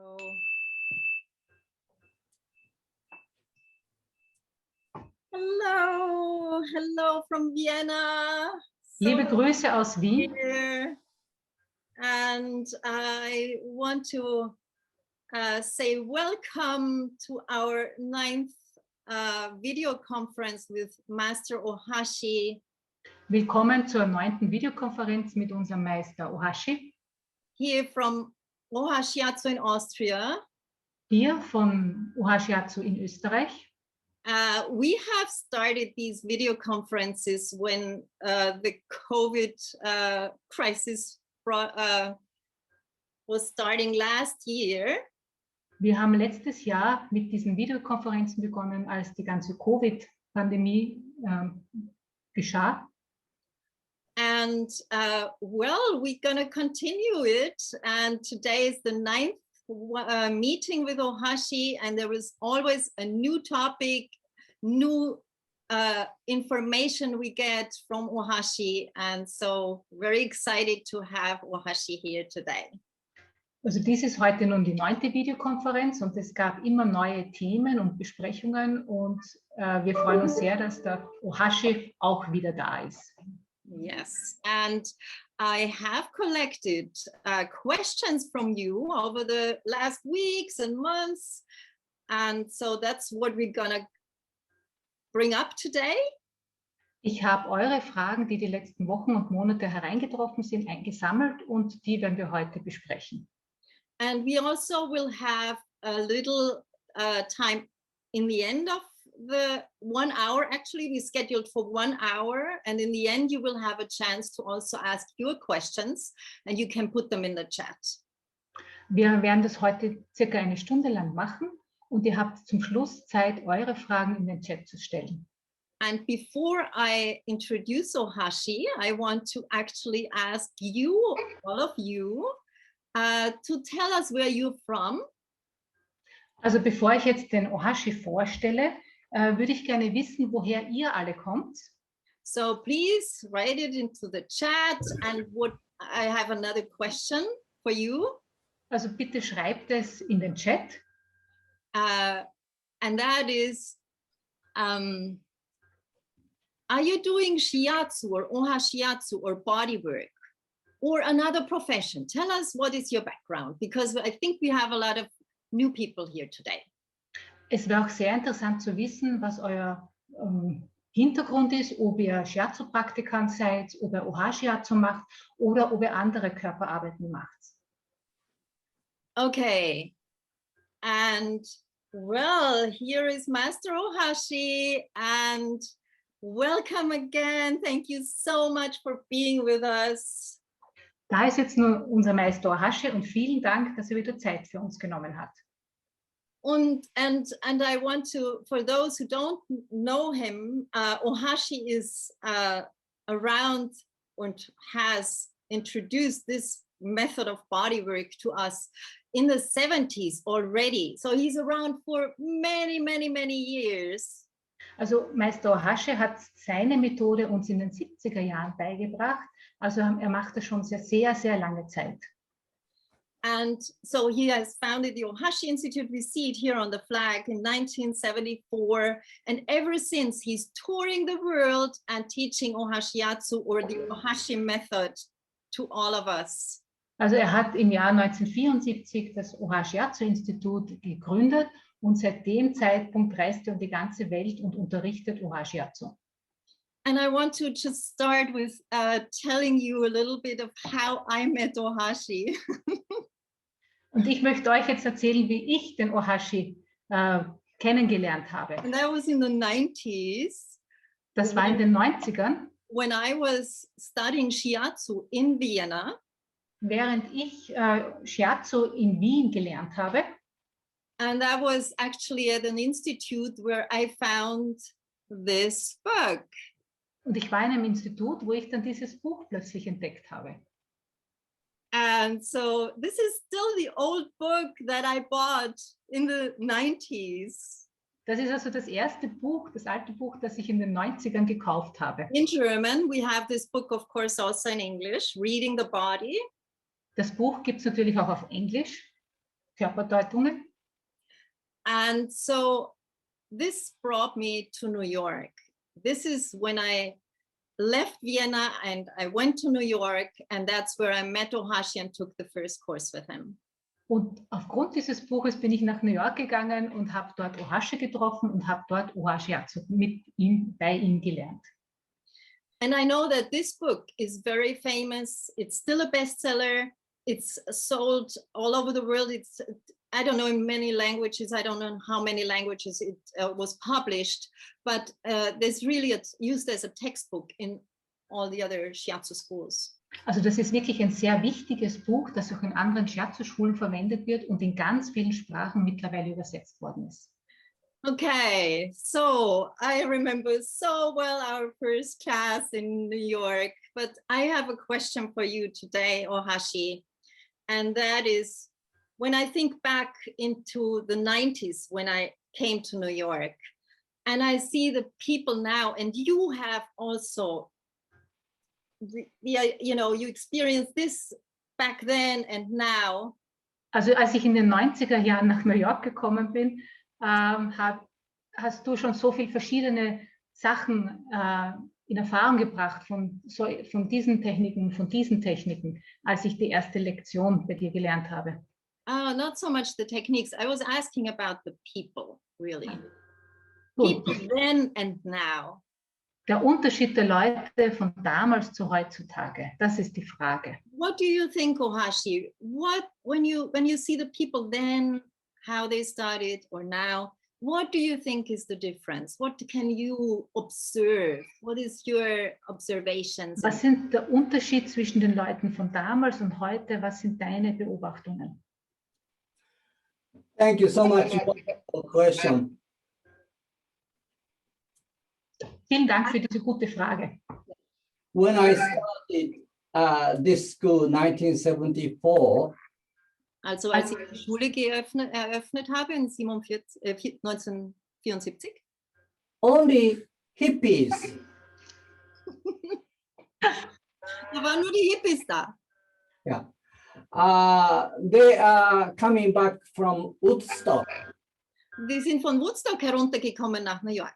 So. Hello from Vienna. Liebe Grüße aus Wien. Here. And I want to say welcome to our 9th video conference with Master Ohashi. Willkommen zur 9. Videokonferenz mit unserem Meister Ohashi. Here from Ohashiatsu in Austria. Hier von Ohashiatsu in Österreich. We have started these video conferences when the COVID crisis was starting last year. Wir haben letztes Jahr mit diesen Videokonferenzen begonnen, als die ganze Covid-Pandemie geschah. And well, we're going to continue it. And today is the 9th meeting with Ohashi, and there is always a new topic, new information we get from Ohashi. And so very excited to have Ohashi here today. Also dies ist heute nun die 9. Videokonferenz und es gab immer neue Themen und Besprechungen und wir freuen uns sehr, dass der Ohashi auch wieder da ist. Yes, and I have collected questions from you over the last weeks and months, and so that's what we're gonna bring up today. Ich habe eure Fragen, die die letzten Wochen und Monate hereingetroffen sind, eingesammelt und die werden wir heute besprechen. And we also will have a little time in the end of the 1 hour. Actually, we scheduled for 1 hour, and in the end you will have a chance to also ask your questions, and you can put them in the chat. Wir werden das heute circa eine Stunde lang machen und ihr habt zum Schluss Zeit, eure Fragen in den Chat zu stellen. And before I introduce Ohashi, I want to actually ask you, all of you, to tell us where you're from. Also bevor ich jetzt den Ohashi vorstelle, würde ich gerne wissen, woher ihr alle kommt. So please write it into the chat, and what I have another question for you. Also bitte schreibt es in den Chat. And that is, are you doing shiatsu or ohashiatsu or bodywork or another profession? Tell us what is your background, because I think we have a lot of new people here today. Es wäre auch sehr interessant zu wissen, was euer Hintergrund ist, ob ihr Shiatsu-Praktikant seid, ob ihr Ohashiatsu macht oder ob ihr andere Körperarbeiten macht. Okay, and well, here is Master Ohashi, and welcome again. Thank you so much for being with us. Da ist jetzt nur unser Meister Ohashi und vielen Dank, dass er wieder Zeit für uns genommen hat. And I want to, for those who don't know him, Ohashi is around and has introduced this method of bodywork to us in the 70s already. So he's around for many years. Also Meister Ohashi hat seine Methode uns in den 70er Jahren beigebracht. Also er macht das schon sehr lange Zeit. And so he has founded the Ohashi Institute. We see it here on the flag in 1974. And ever since, he's touring the world and teaching Ohashiatsu, or the Ohashi method, to all of us. Also er hat im Jahr 1974 das Ohashiatsu-Institut gegründet und seit dem Zeitpunkt reist er um die ganze Welt und unterrichtet Ohashiatsu. And I want to just start with telling you a little bit of how I met Ohashi. Und ich möchte euch jetzt erzählen, wie ich den Ohashi kennengelernt habe. And that was in the 90s. Das war in den 90ern. When I was studying Shiatsu in Vienna. Während ich Shiatsu in Wien gelernt habe. And that was actually at an institute where I found this book. Und ich war in einem Institut, wo ich dann dieses Buch plötzlich entdeckt habe. And so this is still the old book that I bought in the 90s. Das ist also das erste Buch, das alte Buch, das ich in den 90ern gekauft habe. In German, we have this book, of course, also in English, Reading the Body. Das Buch gibt es natürlich auch auf Englisch. Körperdeutungen. And so this brought me to New York. This is when I left Vienna and I went to New York, and that's where I met Ohashi and took the first course with him. Und aufgrund dieses Buches bin ich nach New York gegangen und habe dort Ohashi getroffen und habe dort Ohashiatsu bei ihm gelernt. And I know that this book is very famous. It's still a bestseller. It's sold all over the world. It's, I don't know, in many languages. I don't know how many languages it was published, but there's really it's used as a textbook in all the other shiatsu schools. Also das ist wirklich ein sehr wichtiges Buch, das auch in anderen Shiatsu-Schulen verwendet wird und in ganz vielen Sprachen mittlerweile übersetzt worden ist. Okay, so I remember so well our first class in New York, but I have a question for you today, Ohashi, and that is, when I think back into the 90s when I came to New York, and I see the people now, and you have also, you know, you experienced this back then and now. Also als ich in den 90er Jahren nach New York gekommen bin, hast du schon so viele verschiedene Sachen in Erfahrung gebracht von diesen Techniken, als ich die erste Lektion bei dir gelernt habe. Not so much the techniques. I was asking about the people, really. Gut. People then and now. Der Unterschied der Leute von damals zu heutzutage, das ist die Frage. What do you think, Ohashi? When you see the people then, how they started, or now, what do you think is the difference? What can you observe? What is your observations? Was sind der Unterschied zwischen den Leuten von damals und heute? Was sind deine Beobachtungen? Thank you so much for the question. Vielen Dank für diese gute Frage. When I started this school in 1974, Also als ich die Schule eröffnet habe in 1974. only hippies. Da waren nur die Hippies da. Yeah. They are coming back from Woodstock. Die sind von Woodstock heruntergekommen nach New York.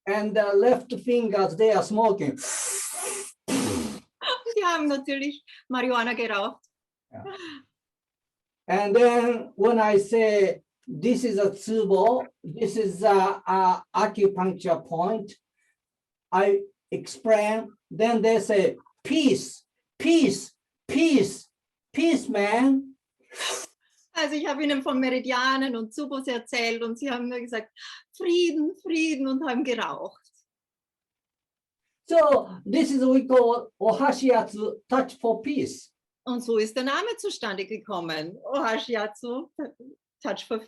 And the left fingers, they are smoking. Die haben natürlich Marihuana geraucht. Yeah. And then when I say, this is a tsubo, this is a acupuncture point, I explain, then they say, peace, peace, peace, peace, man. Also ich habe ihnen von Meridianen und Tsubos erzählt und sie haben nur gesagt, Frieden, Frieden, und haben geraucht. So this is what we call Ohashiatsu, touch for peace. Und so ist der Name zustande gekommen. Ohashiatsu, touch for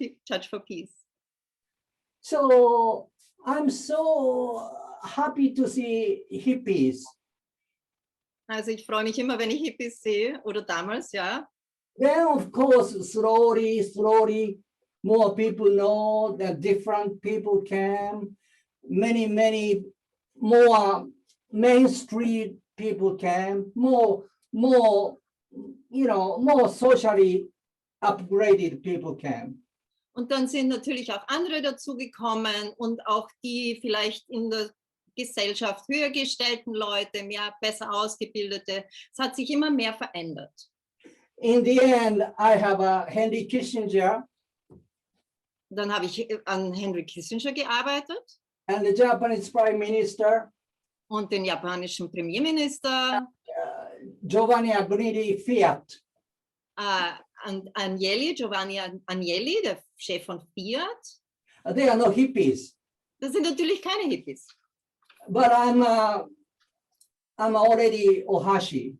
peace. So I'm so happy to see hippies. Also ich freue mich immer, wenn ich Hippies sehe, oder damals, ja. Then of course, slowly, more people know that different people came. Many more Main Street people came. More, you know, more socially upgraded people came. Und dann sind natürlich auch andere dazugekommen und auch die vielleicht in der Gesellschaft höher gestellten Leute, mehr besser ausgebildete. Es hat sich immer mehr verändert. In the end, I have a Henry Kissinger. Dann habe ich an Henry Kissinger gearbeitet. And the Japanese Prime Minister. Und den japanischen Premierminister. Giovanni Agnelli Fiat. Giovanni Agnelli, der Chef von Fiat. They are no hippies. Das sind natürlich keine Hippies. But I'm already Ohashi.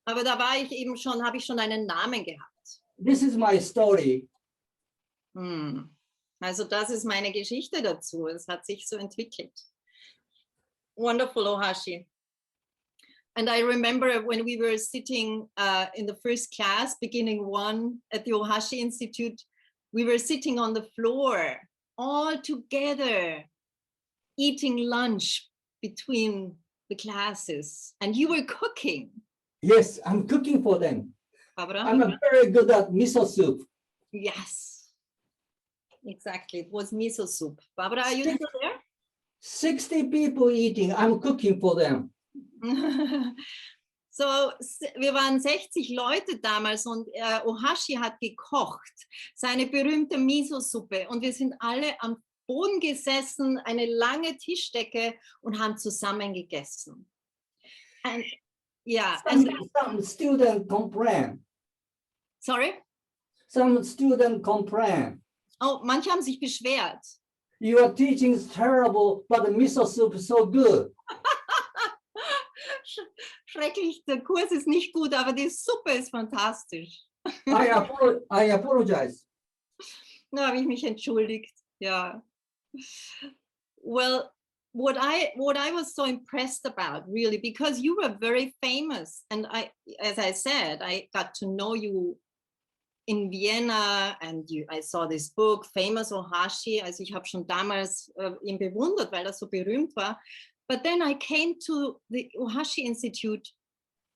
Aber da war ich eben schon, habe ich schon einen Namen gehabt. This is my story. Also das ist meine Geschichte dazu. Es hat sich so entwickelt. Wonderful, Ohashi. And I remember when we were sitting in the first class, beginning one at the Ohashi Institute, we were sitting on the floor all together, eating lunch between the classes, and you were cooking. Yes, I'm cooking for them. Barbara? I'm very good at miso soup. Yes, exactly. It was miso soup. Barbara, are you still there? 60 people eating. I'm cooking for them. So, wir waren 60 Leute damals und Ohashi hat gekocht, seine berühmte Miso-Suppe und wir sind alle am Boden gesessen, eine lange Tischdecke und haben zusammen gegessen. And, yeah, Some students complain. Sorry? Some students complain. Oh, manche haben sich beschwert. Your teaching is terrible, but the miso soup is so good. Schrecklich, der Kurs ist nicht gut, aber die Suppe ist fantastisch. I apologize. Da habe ich mich entschuldigt. Ja. Well, what I was so impressed about, really, because you were very famous, and as I said, I got to know you in Vienna, and I saw this book, Famous Ohashi. Also ich habe schon damals ihn bewundert, weil er so berühmt war. But then I came to the Ohashi Institute,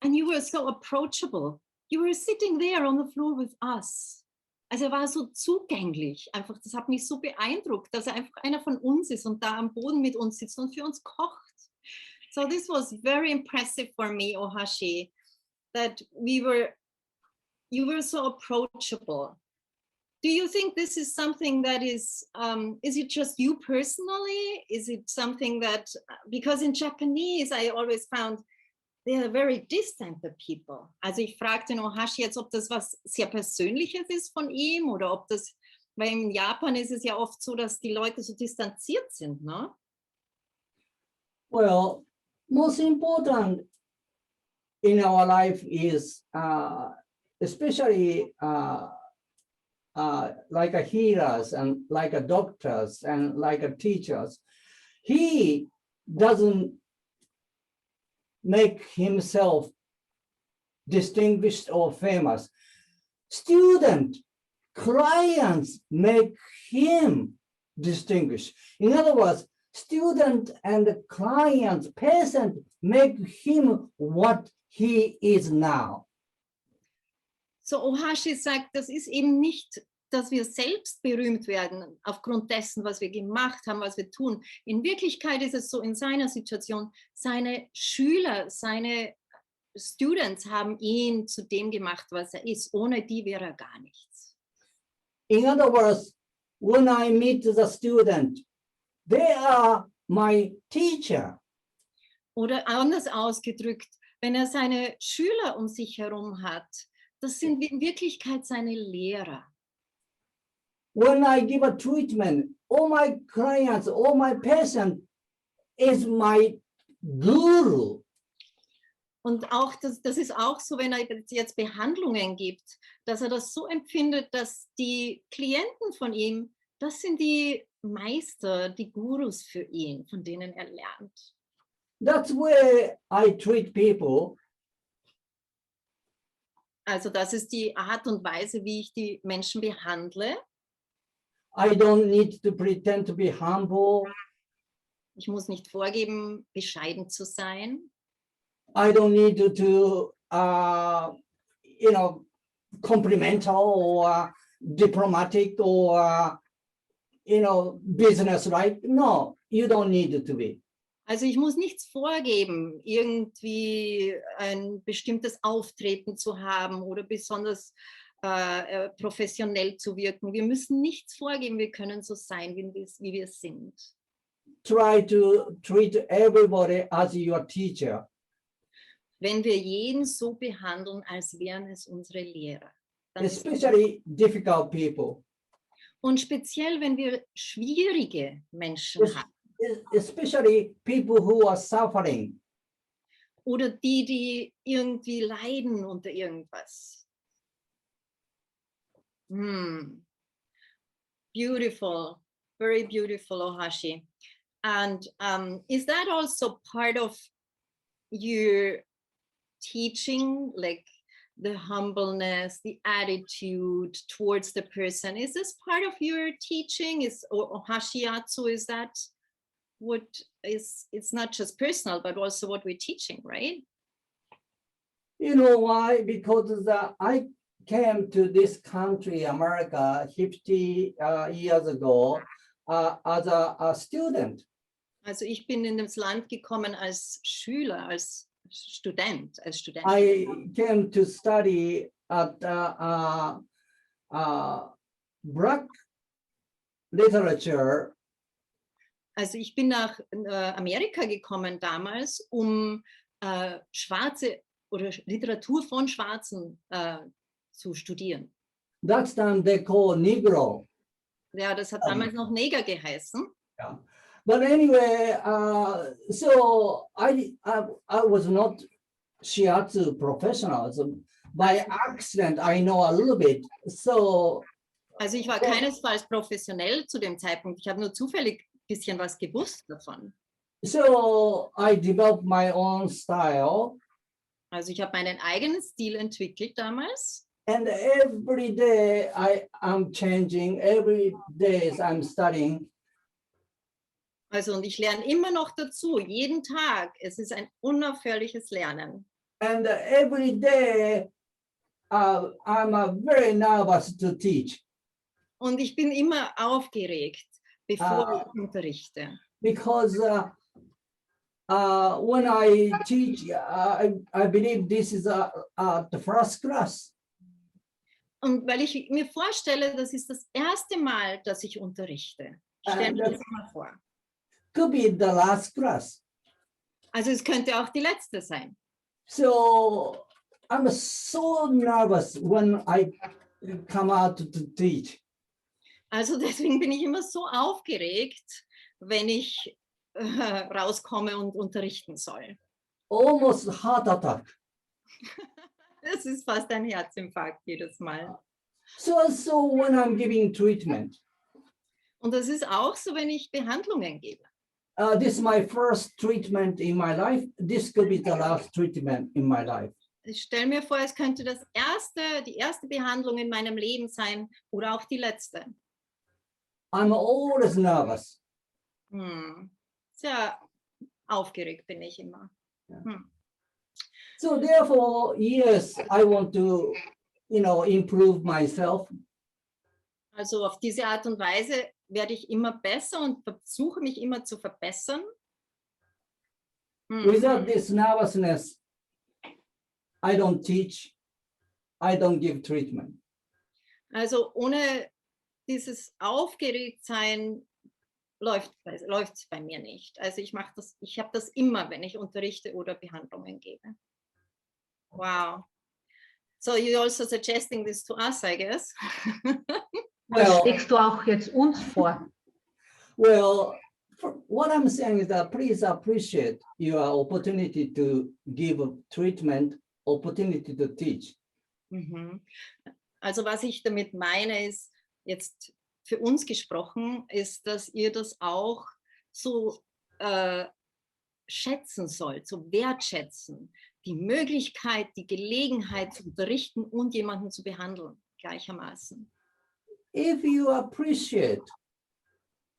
and you were so approachable. You were sitting there on the floor with us. Also er war so zugänglich. Einfach, das hat mich so beeindruckt, dass er einfach einer von uns ist und da am Boden mit uns sitzt und für uns kocht. So this was very impressive for me, Ohashi, that you were so approachable. Do you think this is something that is it just you personally? Is it something that, because in Japanese, I always found they are very distant, the people. Also ich fragte den Ohashi jetzt, ob das was sehr Persönliches ist von ihm oder ob das, weil in Japan ist es ja oft so, dass die Leute so distanziert sind, ne? Well, most important in our life is especially like a healers and like a doctors and like a teachers. He doesn't make himself distinguished or famous. Student, clients make him distinguished. In other words, student and client, patient make him what he is now. So Ohashi sagt, das ist eben nicht, dass wir selbst berühmt werden aufgrund dessen, was wir gemacht haben, was wir tun. In Wirklichkeit ist es so, in seiner Situation, seine Schüler, seine Students haben ihn zu dem gemacht, was er ist. Ohne die wäre er gar nichts. In other words, when I meet the student, they are my teacher. Oder anders ausgedrückt, wenn er seine Schüler um sich herum hat, das sind in Wirklichkeit seine Lehrer. When I give a treatment, all my clients, all my patients is my guru. Und auch das ist auch so, wenn er jetzt Behandlungen gibt, dass er das so empfindet, dass die Klienten von ihm, das sind die Meister, die Gurus für ihn, von denen er lernt. That's where I treat people. Also das ist die Art und Weise, wie ich die Menschen behandle. I don't need to pretend to be humble. Ich muss nicht vorgeben, bescheiden zu sein. I don't need to complimental or diplomatic or, business, right? No, you don't need to be. Also ich muss nichts vorgeben, irgendwie ein bestimmtes Auftreten zu haben oder besonders professionell zu wirken. Wir müssen nichts vorgeben, wir können so sein, wie wir sind. Try to treat everybody as your teacher. Wenn wir jeden so behandeln, als wären es unsere Lehrer. Especially difficult people. Und speziell, wenn wir schwierige Menschen haben. Especially people who are suffering. Oder die irgendwie leiden unter irgendwas. Beautiful, very beautiful, Ohashi. And is that also part of your teaching, like the humbleness, the attitude towards the person? Is this part of your teaching? Is Ohashiatsu, is that what is, it's not just personal, but also what we're teaching, right? You know why? Because I came to this country, America, 50 years ago as a student. Also ich bin in das Land gekommen als Schüler, als Student, als Student. I came to study at Black literature. Also ich bin nach Amerika gekommen damals, um schwarze oder Literatur von Schwarzen zu studieren. That time they call Negro. Ja, das hat damals noch Neger geheißen. Yeah. But anyway, so I was not shiatsu professional. So by accident, I know a little bit. So Also ich war keinesfalls professionell zu dem Zeitpunkt. Ich habe nur zufällig ein bisschen was gewusst davon. so I developed my own style. Also ich habe meinen eigenen Stil entwickelt damals. And every day I'm changing. Every day I'm studying. Also und ich lerne immer noch dazu, jeden Tag. Es ist ein unaufhörliches Lernen. And every day I'm very nervous to teach. Und ich bin immer aufgeregt, bevor ich unterrichte. Because when I teach, I believe this is the first class. Und weil ich mir vorstelle, das ist das erste Mal, dass ich unterrichte. Ich stelle mir das immer vor. Could be the last class. Also es könnte auch die letzte sein. So I'm so nervous when I come out to teach. Also deswegen bin ich immer so aufgeregt, wenn ich rauskomme und unterrichten soll. Almost heart attack. Das ist fast ein Herzinfarkt jedes Mal. So when I'm giving treatment. Und das ist auch so, wenn ich Behandlungen gebe. This is my first treatment in my life. This could be the last treatment in my life. Ich stelle mir vor, es könnte die erste Behandlung in meinem Leben sein oder auch die letzte. I'm always nervous. Sehr aufgeregt bin ich immer. So therefore, yes, I want to, improve myself. Also auf diese Art und Weise werde ich immer besser und versuche mich immer zu verbessern. Without this nervousness, I don't teach, I don't give treatment. Also ohne dieses Aufgeregtsein läuft es bei mir nicht. Also ich habe das immer, wenn ich unterrichte oder Behandlungen gebe. Wow. So you're also suggesting this to us, I guess. Was schlägst du auch jetzt uns vor? Well, what I'm saying is that please appreciate your opportunity to give treatment, opportunity to teach. Also was ich damit meine, ist jetzt für uns gesprochen, ist, dass ihr das auch so schätzen sollt, so wertschätzen. Die Möglichkeit, die Gelegenheit zu unterrichten und jemanden zu behandeln, gleichermaßen. If you appreciate,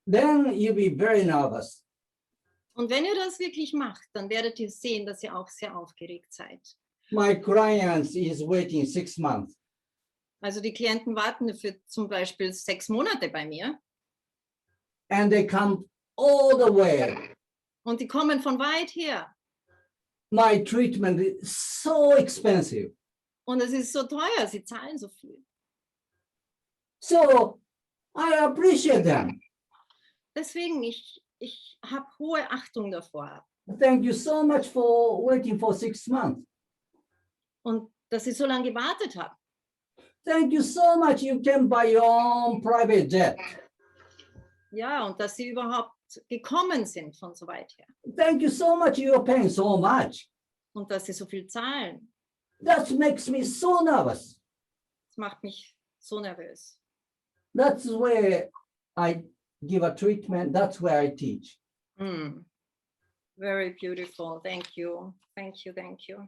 then you'll be very nervous. Und wenn ihr das wirklich macht, dann werdet ihr sehen, dass ihr auch sehr aufgeregt seid. My clients is waiting 6 months. Also die Klienten warten für zum Beispiel 6 Monate bei mir. And they come all the way. Und die kommen von weit her. My treatment is so expensive. Und es ist so teuer, sie zahlen so viel. So I appreciate them. Deswegen, ich habe hohe Achtung davor. Thank you so much for waiting for 6 months. Und dass sie so lange gewartet haben. Thank you so much. You came by your own private jet. Ja, und dass sie überhaupt gekommen sind von so weit her. Thank you so much. You are paying so much. Und dass sie so viel zahlen. That makes me so nervous. Das macht mich so nervös. That's where I give a treatment. That's where I teach. Very beautiful. Thank you. Thank you. Thank you.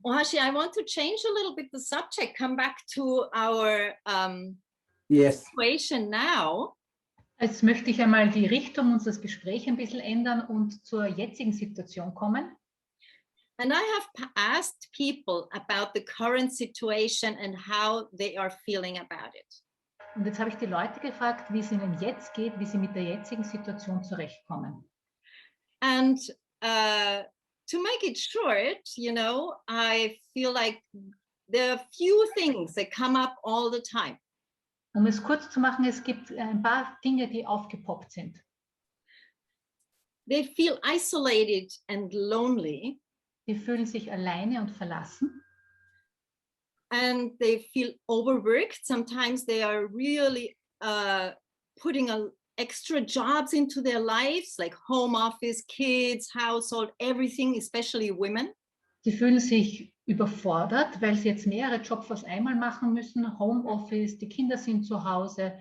Ohashi, I want to change a little bit the subject, come back to our Yes. situation now. Jetzt möchte ich einmal die Richtung unseres Gesprächs ein bisschen ändern und zur jetzigen Situation kommen. And I have asked people about the current situation and how they are feeling about it. Und jetzt habe ich die Leute gefragt, wie es ihnen jetzt geht, wie sie mit der jetzigen Situation zurechtkommen. And to make it short, you know, I feel like there are few things that come up all the time. Um es kurz zu machen, es gibt ein paar Dinge, die aufgepoppt sind. They feel isolated and lonely. Die fühlen sich alleine und verlassen. And they feel overworked. Sometimes they are really putting extra jobs into their lives, like home office, kids, household, everything, especially women. Die fühlen sich überfordert, weil sie jetzt mehrere Jobs auf einmal machen müssen. Homeoffice, die Kinder sind zu Hause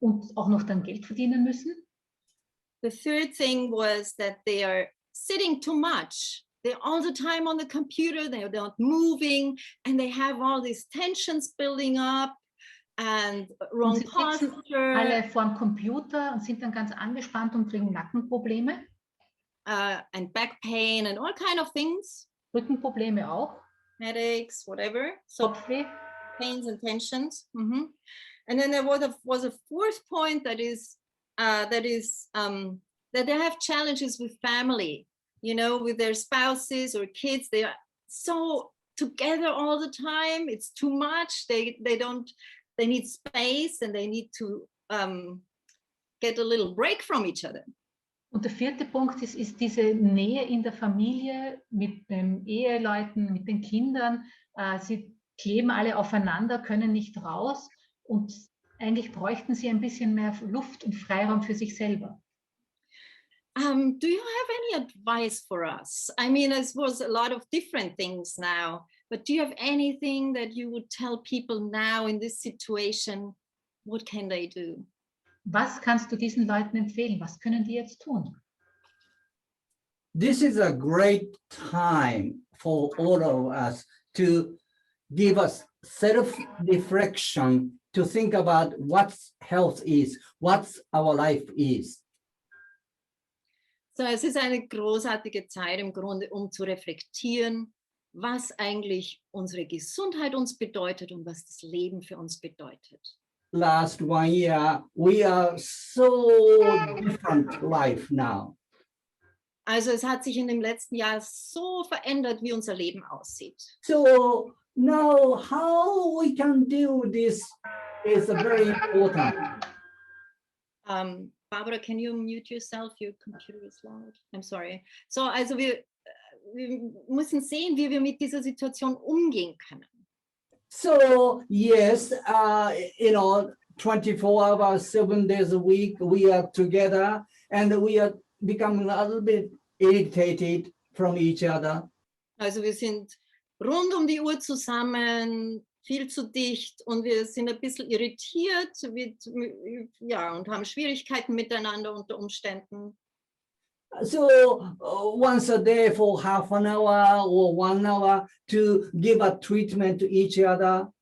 und auch noch dann Geld verdienen müssen. The third thing was that they are sitting too much. They're all the time on the computer, they're not moving, and they have all these tensions building up and wrong posture. Alle vorm Computer und sind dann ganz angespannt und kriegen Nackenprobleme. And back pain and all kind of things. Rückenprobleme auch. Headaches, whatever. So Kopfweh. pains and tensions. Mm-hmm. And then there was a fourth point that they have challenges with family. You know, with their spouses or kids, they are so together all the time. It's too much. They need space and they need to get a little break from each other. Und der vierte Punkt ist diese Nähe in der Familie mit den Eheleuten, mit den Kindern. Sie kleben alle aufeinander, können nicht raus und eigentlich bräuchten sie ein bisschen mehr Luft und Freiraum für sich selber. Do you have any advice for us? I mean, I suppose a lot of different things now, but do you have anything that you would tell people now in this situation? What can they do? Was kannst du diesen Leuten empfehlen? Was können die jetzt tun? This is a great time for all of us to give us self-reflection, to think about what health is, what our life is. So, es ist eine großartige Zeit im Grunde, um zu reflektieren, was eigentlich unsere Gesundheit uns bedeutet und was das Leben für uns bedeutet. Last 1 year, we are so different life now. Also es hat sich in dem letzten Jahr so verändert, wie unser Leben aussieht. So now how we can do this is very important. Barbara, can you mute yourself? Your computer is loud. I'm sorry. So, also wir müssen sehen, wie wir mit dieser Situation umgehen können. So yes, 24 hours, 7 days a week, we are together and we are becoming a little bit irritated from each other. Also wir sind rund um die Uhr zusammen, viel zu dicht und wir sind ein bisschen irritiert und haben Schwierigkeiten miteinander unter Umständen. So once a day for half an hour or 1 hour to give a treatment to each other.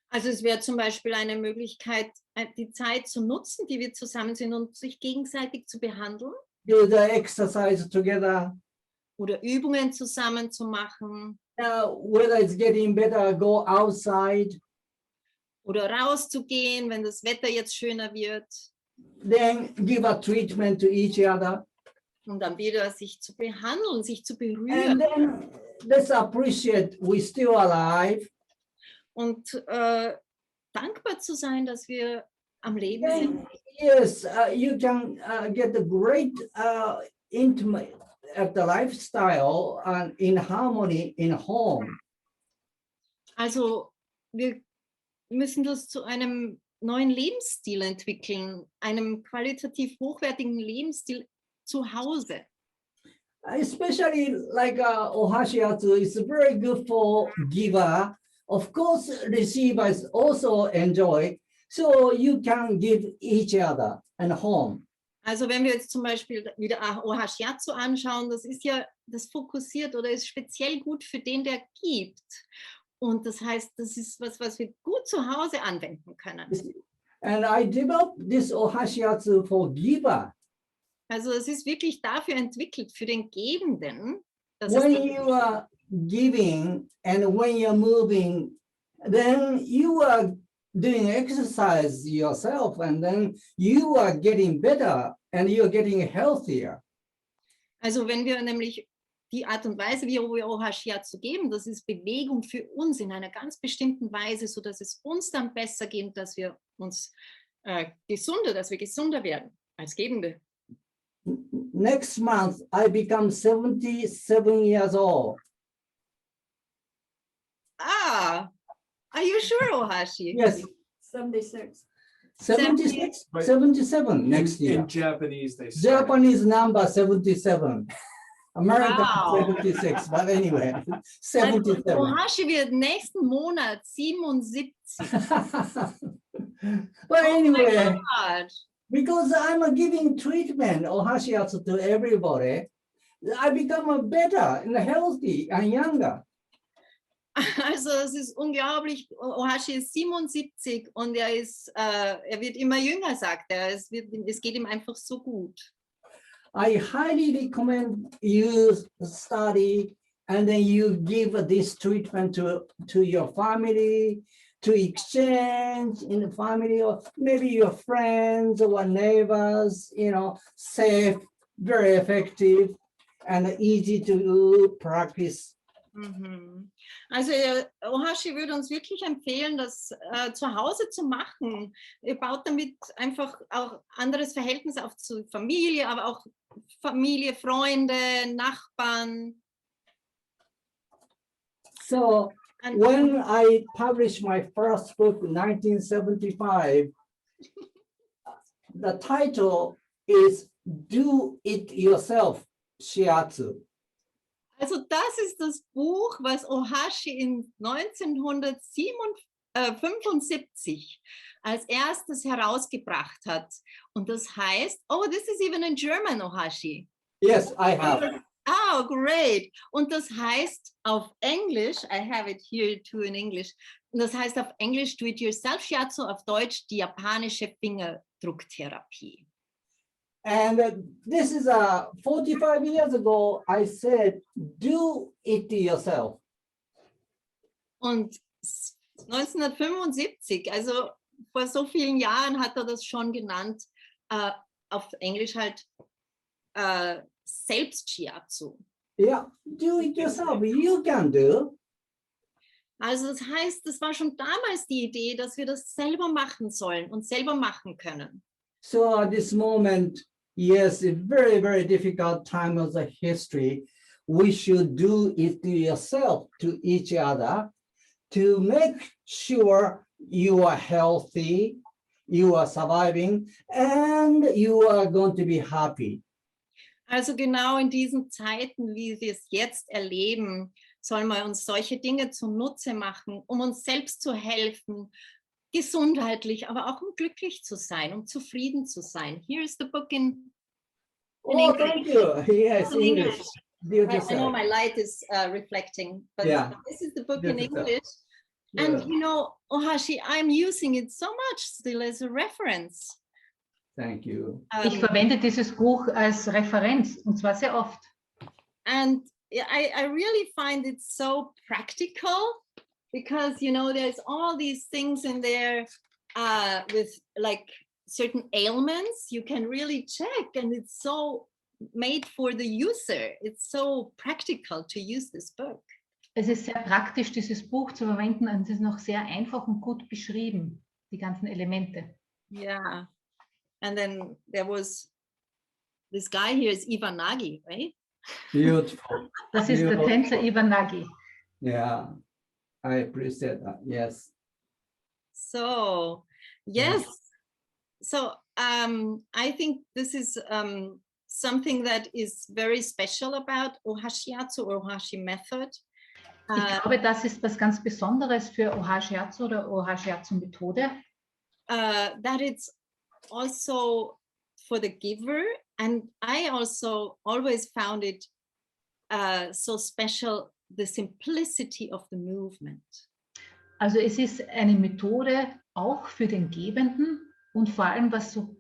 Also es wäre zum Beispiel eine Möglichkeit, die Zeit zu nutzen, die wir zusammen sind und sich gegenseitig zu behandeln. Do the exercise together. Oder Übungen zusammen zu machen. Whether it's getting better, go outside. Oder rauszugehen, wenn das Wetter jetzt schöner wird. Then give a treatment to each other. Und dann wieder sich zu behandeln, sich zu And berühren. then let's appreciate we're still alive. Und dankbar zu sein, dass wir am Leben sind. Yes, you can get a great intimate the lifestyle in harmony in home. Also wir müssen das zu einem neuen Lebensstil entwickeln, einem qualitativ hochwertigen Lebensstil zu Hause. Especially like Ohashiatsu is very good for giver. Of course, receivers also enjoy. So you can give each other and home. Also wenn wir jetzt zum Beispiel wieder Ohashiatsu anschauen, das fokussiert oder ist speziell gut für den, der gibt. Und das heißt, das ist was wir gut zu Hause anwenden können. And I developed this Ohashiatsu for giver. Also es ist wirklich dafür entwickelt, für den Gebenden. Das when ist you are giving and when you're moving, then you are doing exercise yourself, and then you are getting better and you're getting healthier. Also wenn wir nämlich die Art und Weise, wie wir Ohashiatsu geben, das ist Bewegung für uns in einer ganz bestimmten Weise, so dass es uns dann besser geht, dass wir uns dass wir gesunder werden als Gebende. Next month, I become 77 years old. Ah, are you sure, Ohashi? Yes, 76. 76, Right. 77 next year. In Japanese, they say. Japanese number 77. American Wow. 76, but anyway, Also, 77. Ohashi wird nächsten Monat 77. But Oh anyway, my God. because I'm giving treatment Ohashiatsu to everybody, I become better and healthy and younger. Also es ist unglaublich. Ohashi ist 77 und er wird immer jünger, sagt er. Es geht ihm einfach so gut. I highly recommend you study and then you give this treatment to your family, to exchange in the family, or maybe your friends or neighbors, safe, very effective, and easy to practice. Mhm. Also Ohashi würde uns wirklich empfehlen, das zu Hause zu machen. Er baut damit einfach auch anderes Verhältnis auf zu Familie, aber auch Familie, Freunde, Nachbarn. So when I published my first book in 1975, the title is Do It Yourself, Shiatsu. Also das ist das Buch, was Ohashi in 1975 als erstes herausgebracht hat. Und das heißt, oh, this is even in German, Ohashi. Yes, I have. Oh, great. Und das heißt auf Englisch, I have it here too in English, und das heißt auf Englisch Do-it-yourself Shiatsu, auf Deutsch die japanische Fingerdrucktherapie. And this is 45 years ago, I said, do it yourself. Und 1975, also vor so vielen Jahren hat er das schon genannt, auf Englisch halt Selbst-Shiatsu. Yeah, do it yourself, you can do. Also das heißt, das war schon damals die Idee, dass wir das selber machen sollen und selber machen können. So at this moment, yes, a very, very difficult time of the history, we should do it to yourself, to each other, to make sure you are healthy, you are surviving, and you are going to be happy. Also genau in diesen Zeiten, wie wir es jetzt erleben, sollen wir uns solche Dinge zunutze machen, um uns selbst zu helfen, gesundheitlich, aber auch um glücklich zu sein, um zufrieden zu sein. Here is the book in Oh, English. thank you. Yes, In English. Do it I know yourself. my light is reflecting, but Yeah. this is the book Do in it yourself. English. And Yeah. Ohashi, I'm using it so much still as a reference. Thank you. Ich verwende dieses Buch als Referenz und zwar sehr oft. And I really find it so practical because, there's all these things in there with like certain ailments you can really check, and it's so made for the user. It's so practical to use this book. Es ist sehr praktisch, dieses Buch zu verwenden, und es ist noch sehr einfach und gut beschrieben, die ganzen Elemente. Yeah. And then there was this guy here is Ivanagi, right? Beautiful. Das ist der Beautiful. Tänzer Ivanagi. Yeah, I appreciate that. Yes. So, yes. So I think this is something that is very special about Ohashiatsu or Ohashi method. Ich glaube, das ist was ganz Besonderes für Ohashiatsu oder Ohashiatsu-Methode. That it's also for the giver, and I also always found it so special, the simplicity of the movement. Also es ist eine Methode auch für den Gebenden, und vor allem, was so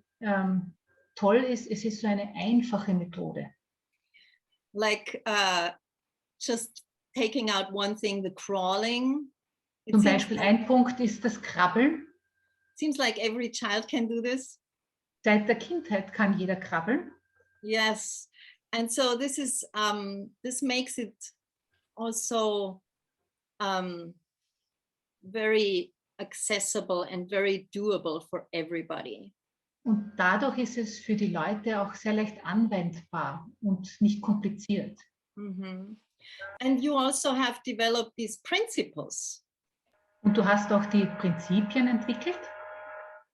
toll ist, es ist so eine einfache Methode. Like just taking out one thing, the crawling. Zum Beispiel ein Punkt ist das Krabbeln. Seems like every child can do this. Seit der Kindheit kann jeder krabbeln. Yes, and so this makes it also very accessible and very doable for everybody. Und dadurch ist es für die Leute auch sehr leicht anwendbar und nicht kompliziert. Mm-hmm. And you also have developed these principles. Und du hast auch die Prinzipien entwickelt.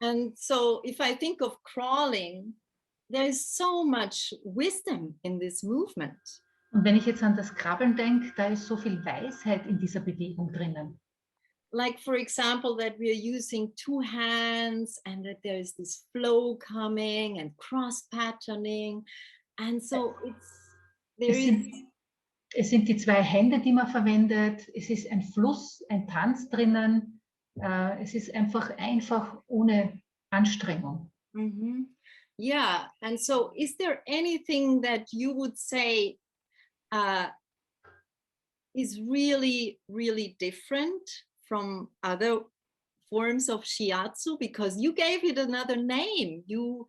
And so if I think of crawling, there is so much wisdom in this movement. Und wenn ich jetzt an das Krabbeln denke, da ist so viel Weisheit in dieser Bewegung drinnen. Like, for example, that we are using two hands and that there is this flow coming and cross patterning. And so Es sind die zwei Hände, die man verwendet. Es ist ein Fluss, ein Tanz drinnen. Es ist einfach ohne Anstrengung. Mm-hmm. Yeah, and so is there anything that you would say is really, really different from other forms of Shiatsu? Because you gave it another name. You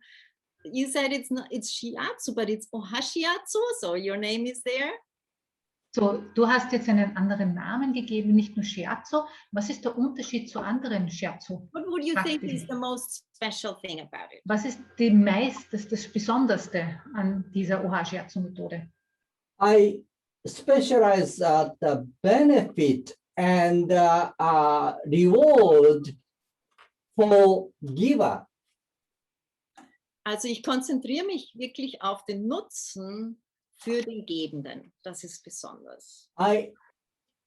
said it's Shiatsu, but it's Ohashiatsu, so your name is there. So, du hast jetzt einen anderen Namen gegeben, nicht nur Shiatsu. Was ist der Unterschied zu anderen Shiatsu? What would you think is the most special thing about it? Was ist das Besonderste an dieser Ohashiatsu-Methode? I specialize the benefit and reward for giver. Also ich konzentriere mich wirklich auf den Nutzen für den Gebenden. Das ist besonders.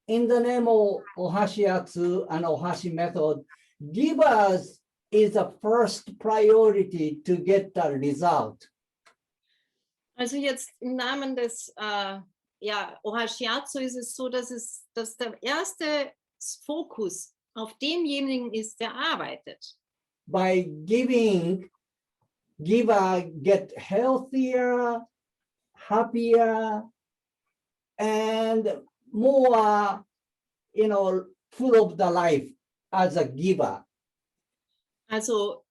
In the name of Ohashiatsu and Ohashi method, givers is the first priority to get the result. Also jetzt im Namen des Ohashiatsu ist es so, dass der erste Fokus auf demjenigen ist, der arbeitet. By giving, giver get healthier, happier, and more, full of the life as a giver. Also,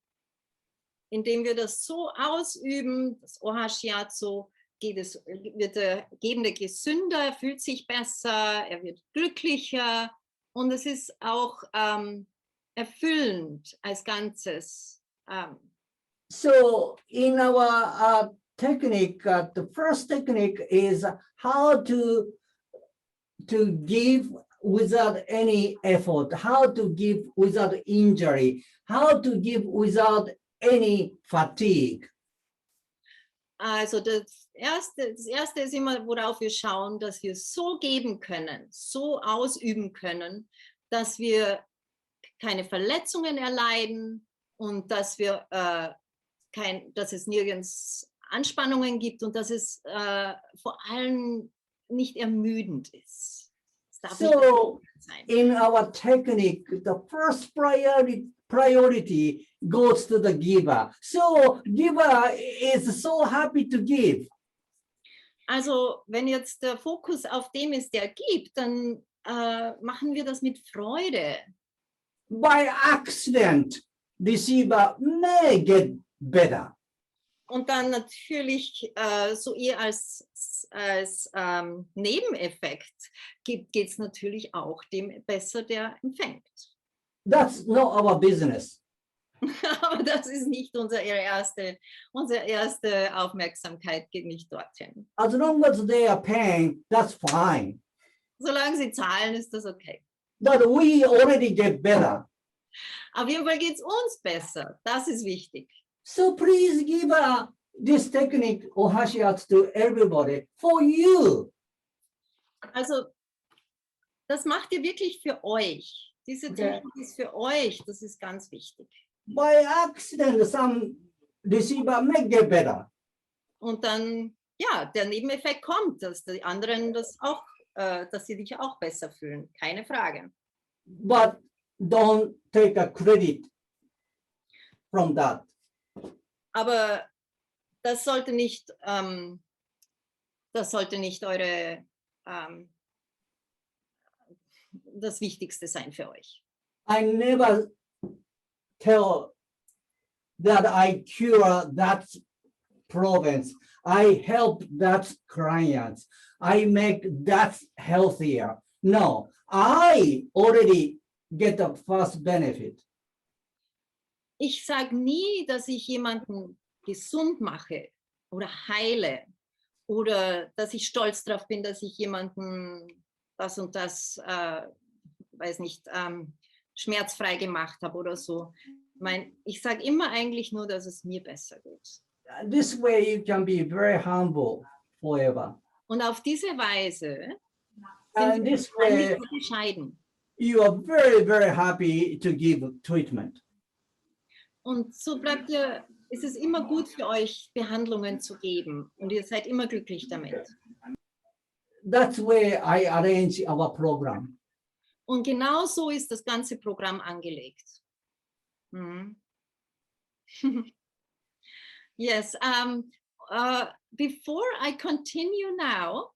indem wir das so ausüben, das Ohashiatsu, wird der Gebende gesünder, fühlt sich besser, er wird glücklicher und es ist auch erfüllend als Ganzes. So in our technique, the first technique is how to give without any effort, how to give without injury, how to give without any fatigue. Also das erste ist immer, worauf wir schauen, dass wir so geben können, so ausüben können, dass wir keine Verletzungen erleiden und dass es nirgends Anspannungen gibt und dass es vor allem nicht ermüdend ist. So in our technique, the first priority goes to the giver. So giver is so happy to give. Also wenn jetzt der Fokus auf dem ist, der gibt, dann machen wir das mit Freude. By accident, receiver may get better. Und dann natürlich so eher als Nebeneffekt geht es natürlich auch dem besser, der empfängt. That's not our business. Aber das ist nicht unsere erste Aufmerksamkeit, geht nicht dorthin. As long as they are paying, that's fine. Solange sie zahlen, ist das okay. But we already get better. Auf jeden Fall geht es uns besser. Das ist wichtig. So please give this technique Ohashiatsu to everybody for you. Also das macht ihr wirklich für euch. Diese Technik ist für euch. Das ist ganz wichtig. By accident, some receiver may get better. Und dann, ja, der Nebeneffekt kommt, dass die anderen dass sie sich auch besser fühlen. Keine Frage. But don't take a credit from that. Aber das sollte nicht eure das Wichtigste sein für euch. I never tell that I cure that province. I help that clients. I make that healthier. No, I already get the first benefit. Ich sage nie, dass ich jemanden gesund mache oder heile oder dass ich stolz darauf bin, dass ich jemanden das und das, weiß nicht, schmerzfrei gemacht habe oder so. Ich sage immer eigentlich nur, dass es mir besser geht. This way you can be very humble forever. Und auf diese Weise And sind this wir way nicht bescheiden. you are very, very happy to give treatment. Und so ist es immer gut für euch, Behandlungen zu geben. Und ihr seid immer glücklich damit. That's where I arrange our program. Und genau so ist das ganze Programm angelegt. Mhm. Yes, before I continue now,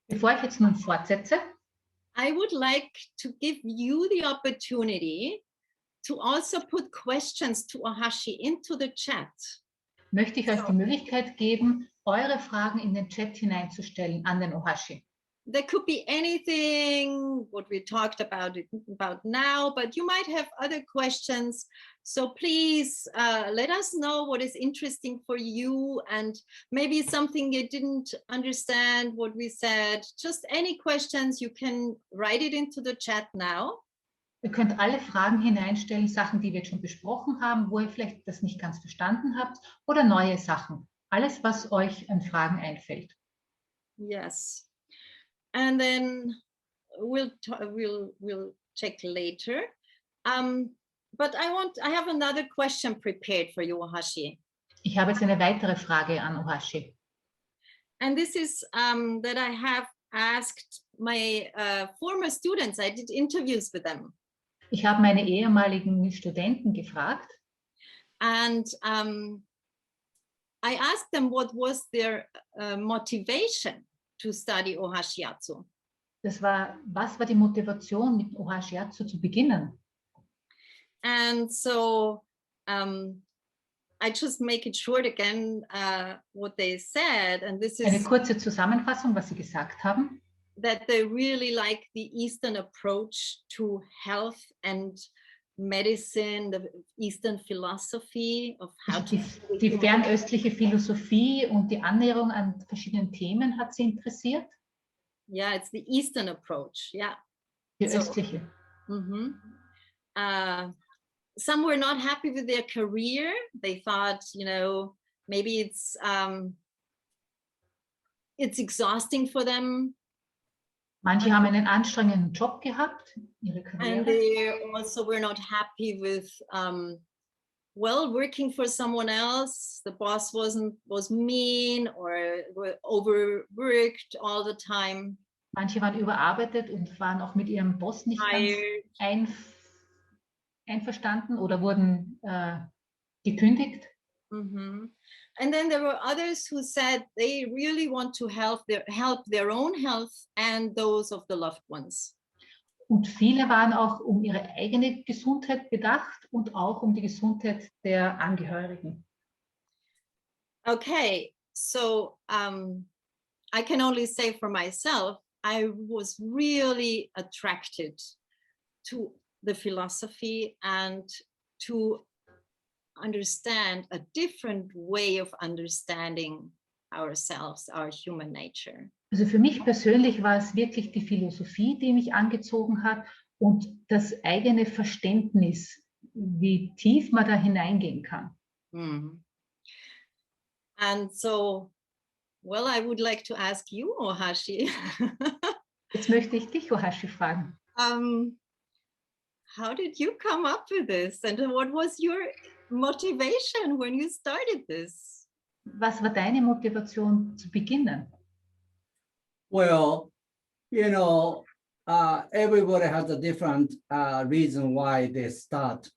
Bevor ich jetzt nun fortsetze, I would like to give you the opportunity to also put questions to Ohashi into the chat. möchte ich euch die Möglichkeit geben, eure Fragen in den Chat hineinzustellen an den Ohashi. There could be anything what we talked about now, but you might have other questions. So please let us know what is interesting for you and maybe something you didn't understand what we said. Just any questions, you can write it into the chat now. Ihr könnt alle Fragen hineinstellen, Sachen, die wir jetzt schon besprochen haben, wo ihr vielleicht das nicht ganz verstanden habt oder neue Sachen. Alles, was euch an Fragen einfällt. Yes. And then we'll check later. But I have another question prepared for you, Ohashi. Ich habe jetzt eine weitere Frage an Ohashi. And this is that I have asked my former students. I did interviews with them. Ich habe meine ehemaligen Studenten gefragt. And I asked them what was their motivation to study Ohashiatsu. Was war die Motivation, mit Ohashiatsu zu beginnen? And so I just make it short again what they said, and this is Eine kurze Zusammenfassung, was sie gesagt haben. That they really like the Eastern approach to health and medicine, the Eastern philosophy of how to die fernöstliche Philosophie und die Annäherung an verschiedenen Themen hat sie interessiert. Yeah, it's the Eastern approach. Yeah. Die östliche. Some were not happy with their career. They thought, maybe it's exhausting for them. Manche haben einen anstrengenden Job gehabt, ihre Karriere. And they also were not happy with working for someone else. The boss was mean or were overworked all the time. Manche waren überarbeitet und waren auch mit ihrem Boss nicht ganz einverstanden oder wurden gekündigt. And then there were others who said they really want to help their own health and those of the loved ones. Und viele waren auch um ihre eigene Gesundheit bedacht und auch um die Gesundheit der Angehörigen. Okay, so I can only say for myself, I was really attracted to the philosophy and to understand a different way of understanding ourselves, our human nature. Also für mich persönlich war es wirklich die Philosophie, die mich angezogen hat und das eigene Verständnis, wie tief man da hineingehen kann. And so, I would like to ask you, Ohashi. Jetzt möchte ich dich, Ohashi, fragen. How did you come up with this? And what was your motivation when you started this? Was war deine Motivation zu beginnen? Well, everybody has a different reason why they start.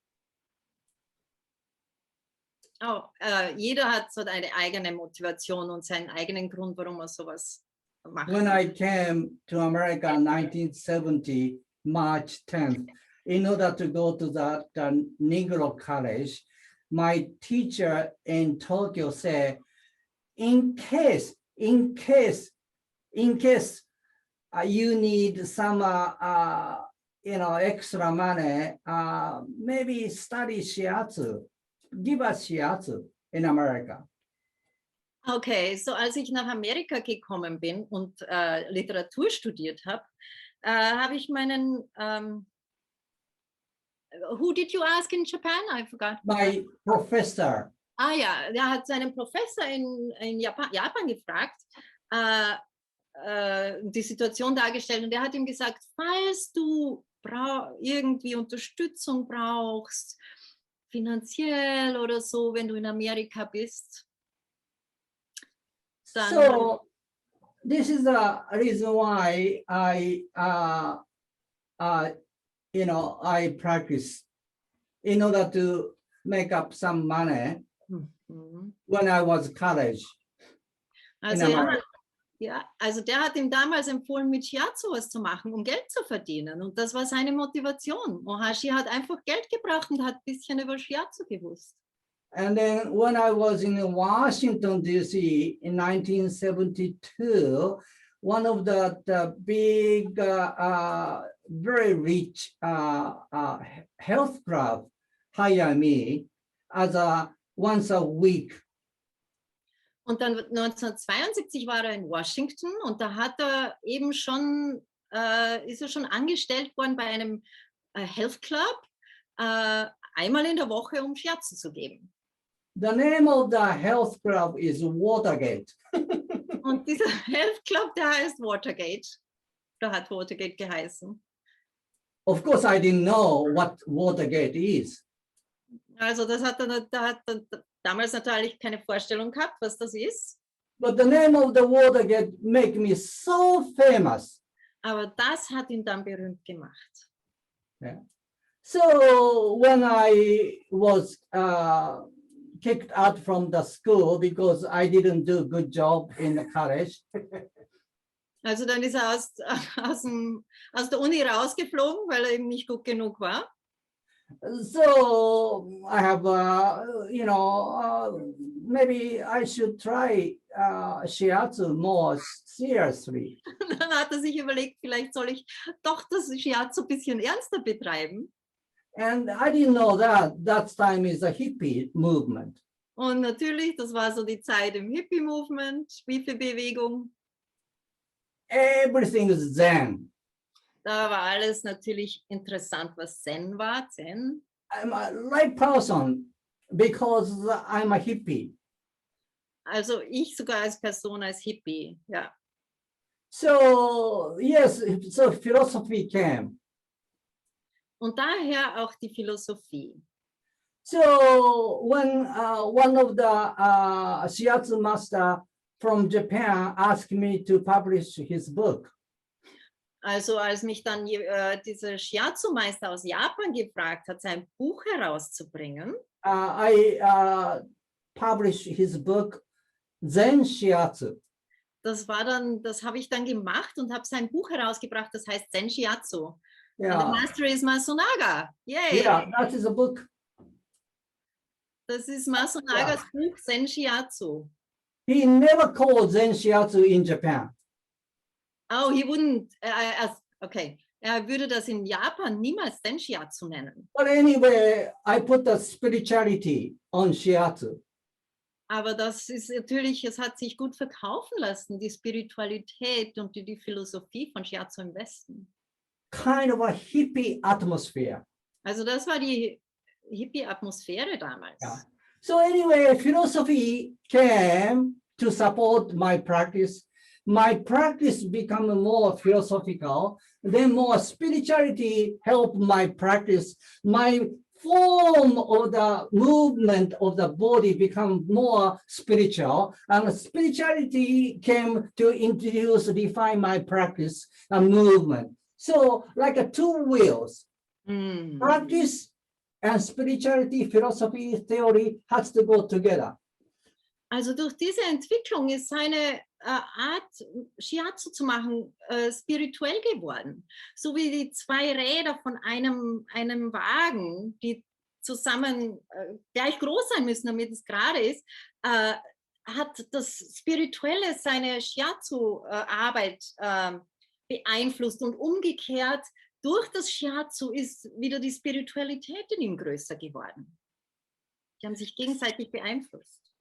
Jeder hat so eine eigene Motivation und seinen eigenen Grund, warum er sowas machen. When I came to America in 1970, March 10th, in order to go to that Negro college, my teacher in Tokyo said, in case you need some extra money, maybe study shiatsu. Give us shiatsu in America. Okay, so als ich nach Amerika gekommen bin und Literatur studiert habe, habe ich meinen, who did you ask in Japan? I forgot. My professor. Ah ja, der hat seinen Professor in Japan gefragt, die Situation dargestellt, und der hat ihm gesagt, falls du irgendwie Unterstützung brauchst, finanziell oder so, wenn du in Amerika bist, dann... So this is the reason why I practice in order to make up some money when I was college. Also also der hat ihm damals empfohlen, mit Shiatsu was zu machen, um Geld zu verdienen. Und das war seine Motivation. Ohashi hat einfach Geld gebracht und hat ein bisschen über Shiatsu gewusst. And then when I was in Washington, D.C. in 1972, one of the big, very rich health club hired me as a once a week. Und dann 1972 war er in Washington und da hat er eben schon, ist er schon angestellt worden bei einem Health Club, einmal in der Woche, um Shiatsu zu geben. The name of the health club is Watergate. Und dieser Health Club, der heißt Watergate. Da hat Watergate geheißen. Of course, I didn't know what Watergate is. Also da hat er damals natürlich keine Vorstellung gehabt, was das ist. But the name of the Watergate make me so famous. Aber das hat ihn dann berühmt gemacht. Yeah. So when I was kicked out from the school because I didn't do a good job in the college. Also dann ist er aus der Uni rausgeflogen, weil er eben nicht gut genug war. So I have, maybe I should try Shiatsu more seriously. Dann hat er sich überlegt, vielleicht soll ich doch das Shiatsu ein bisschen ernster betreiben. And I didn't know that time is a hippie movement. Und natürlich, das war so die Zeit im Hippie-Movement, Hippie-Bewegung. Everything is Zen. Da war alles natürlich interessant, was Zen war. Zen. I'm a right person because I'm a hippie. Also ich sogar als Person, als Hippie, ja. So yes, so philosophy came. Und daher auch die Philosophie. So when one of the Shiatsu master from Japan asked me to publish his book. Also als mich dann dieser Shiatsu-Meister aus Japan gefragt hat, sein Buch herauszubringen. I published his book Zen Shiatsu. Das habe ich dann gemacht und habe sein Buch herausgebracht, das heißt Zen Shiatsu. Yeah. And the master is Masunaga. Yay! Yeah, that is a book. Das ist Masunagas Buch Zen Shiatsu. He never called Zen Shiatsu in Japan. Oh, he wouldn't. Okay. Er würde das in Japan niemals Zen Shiatsu nennen. But anyway, I put the spirituality on Shiatsu. Aber das ist natürlich, es hat sich gut verkaufen lassen, die Spiritualität und die Philosophie von Shiatsu im Westen. Kind of a hippie atmosphere. Also das war die Hippie-Atmosphäre damals. Yeah. So anyway, philosophy came to support my practice. My practice became more philosophical, then more spirituality helped my practice. My form of the movement of the body become more spiritual, and spirituality came to define my practice and movement. So like two wheels, practice and spirituality, philosophy, theory has to go together. Also durch diese Entwicklung ist seine Art, Shiatsu zu machen, spirituell geworden. So wie die zwei Räder von einem Wagen, die zusammen gleich groß sein müssen, damit es gerade ist, hat das Spirituelle seine Shiatsu-Arbeit beeinflusst und umgekehrt, durch das Shiatsu ist wieder die Spiritualität in ihm größer geworden. Die haben sich gegenseitig beeinflusst.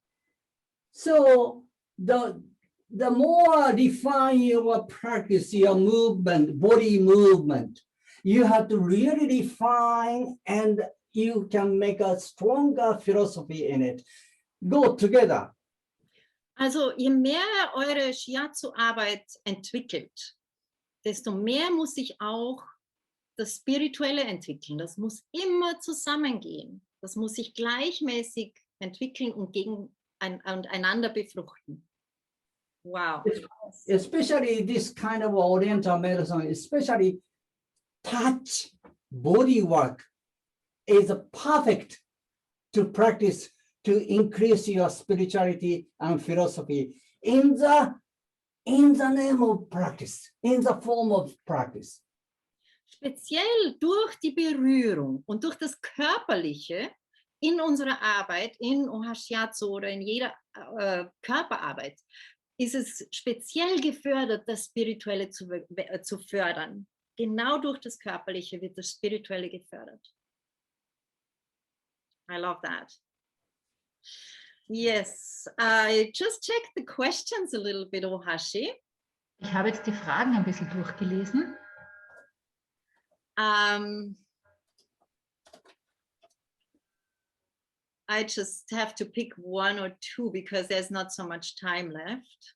So the more define your practice, your movement, body movement, you have to really define, and you can make a stronger philosophy in it. Go together. Also je mehr eure Shiatsu-Arbeit entwickelt, desto mehr muss sich auch das Spirituelle entwickeln. Das muss immer zusammengehen. Das muss sich gleichmäßig entwickeln und einander befruchten. Wow. Especially this kind of Oriental medicine, especially touch body work is perfect to practice to increase your spirituality and philosophy in the name of practice, in the form of practice. Speziell durch die Berührung und durch das Körperliche in unserer Arbeit, in Ohashiatsu oder in jeder Körperarbeit, ist es speziell gefördert, das Spirituelle zu fördern. Genau durch das Körperliche wird das Spirituelle gefördert. I love that. Yes, I just checked the questions a little bit, Ohashi. Ich habe jetzt die Fragen ein bisschen durchgelesen. I just have to pick one or two because there's not so much time left.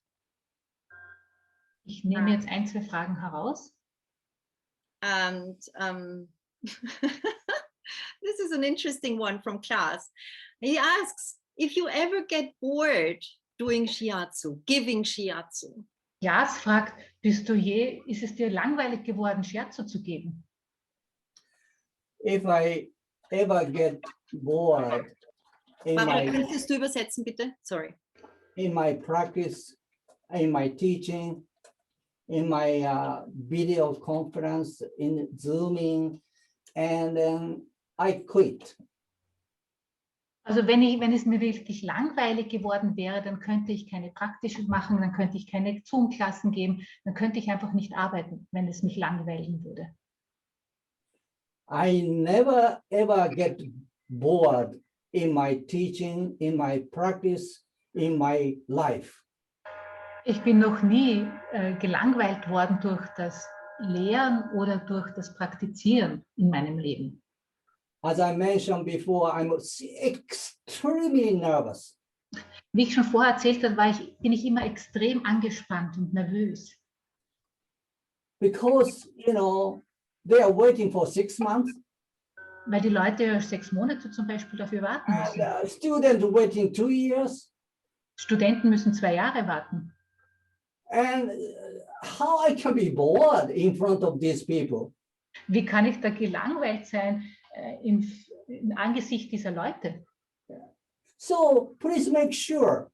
Ich nehme jetzt ein, zwei Fragen heraus. And this is an interesting one from class. He asks if you ever get bored doing Shiatsu, giving Shiatsu. Klaas fragt, ist es dir langweilig geworden, Shiatsu zu geben? If I ever get bored Barbara, könntest du übersetzen, bitte? Sorry. In my practice, in my teaching, in my video conference, in Zooming, and then I quit. Also wenn es mir wirklich langweilig geworden wäre, dann könnte ich keine praktischen machen, dann könnte ich keine Zoom-Klassen geben, dann könnte ich einfach nicht arbeiten, wenn es mich langweilen würde. I never ever get bored in my teaching, in my practice, in my life. Ich bin noch nie gelangweilt worden durch das Lehren oder durch das Praktizieren in meinem Leben. As I mentioned before, I'm extremely nervous. Wie ich schon vorher erzählt habe, bin ich immer extrem angespannt und nervös. Because, you know, they are waiting for 6 months. Weil die Leute 6 Monate zum Beispiel dafür warten müssen. And students waiting 2 years. Studenten müssen 2 Jahre warten. And how I can be bored in front of these people? Wie kann ich da gelangweilt sein im Angesicht dieser Leute? So please make sure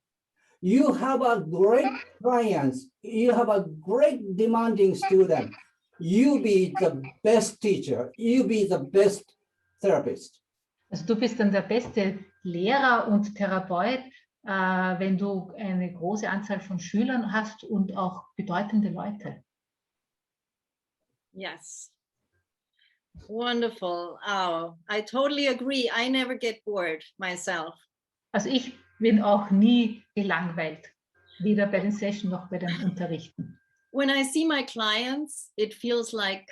you have a great clients, you have a great demanding student. You be the best teacher, you be the best therapist. Also du bist dann der beste Lehrer und Therapeut, wenn du eine große Anzahl von Schülern hast und auch bedeutende Leute. Yes. Wonderful. Oh, I totally agree. I never get bored myself. Also ich bin auch nie gelangweilt, weder bei den Sessions noch bei den Unterrichten. When I see my clients, it feels like